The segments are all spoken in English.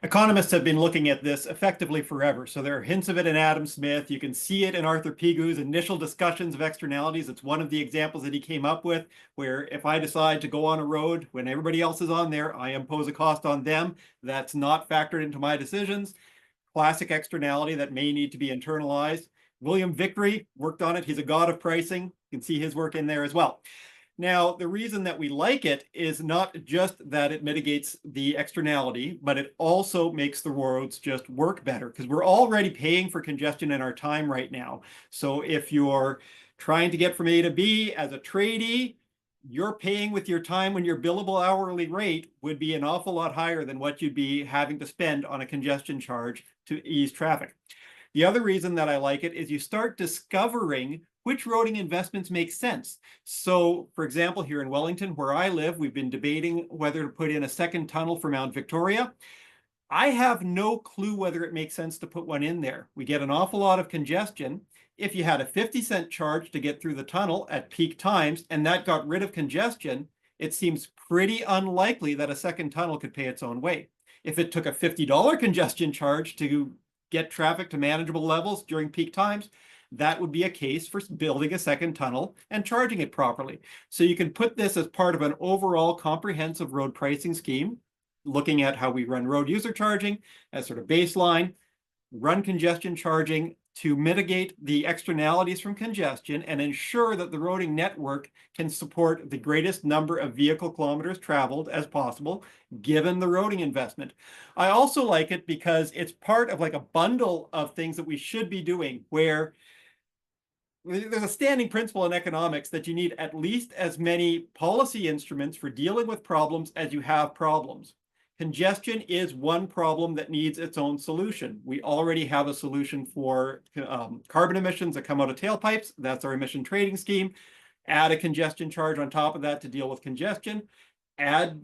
Economists have been looking at this effectively forever. So there are hints of it in Adam Smith. You can see it in Arthur Pigu's initial discussions of externalities. It's one of the examples that he came up with, where if I decide to go on a road when everybody else is on there, I impose a cost on them. That's not factored into my decisions. Classic externality that may need to be internalized. William Vickery worked on it. He's a god of pricing. You can see his work in there as well. Now, the reason that we like it is not just that it mitigates the externality, but it also makes the roads just work better, because we're already paying for congestion in our time right now. So if you're trying to get from A to B as a tradie, you're paying with your time when your billable hourly rate would be an awful lot higher than what you'd be having to spend on a congestion charge to ease traffic. The other reason that I like it is you start discovering which roading investments make sense. So, for example, here in Wellington, where I live, we've been debating whether to put in a second tunnel for Mount Victoria. I have no clue whether it makes sense to put one in there. We get an awful lot of congestion. If you had a 50-cent charge to get through the tunnel at peak times, and that got rid of congestion, it seems pretty unlikely that a second tunnel could pay its own way. If it took a $50 congestion charge to get traffic to manageable levels during peak times, that would be a case for building a second tunnel and charging it properly. So you can put this as part of an overall comprehensive road pricing scheme, looking at how we run road user charging as sort of baseline, run congestion charging to mitigate the externalities from congestion and ensure that the roading network can support the greatest number of vehicle kilometers traveled as possible, given the roading investment. I also like it because it's part of like a bundle of things that we should be doing, where there's a standing principle in economics that you need at least as many policy instruments for dealing with problems as you have problems. Congestion is one problem that needs its own solution. We already have a solution for carbon emissions that come out of tailpipes. That's our emission trading scheme. Add a congestion charge on top of that to deal with congestion. Add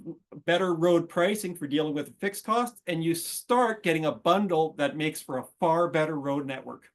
better road pricing for dealing with fixed costs, and you start getting a bundle that makes for a far better road network.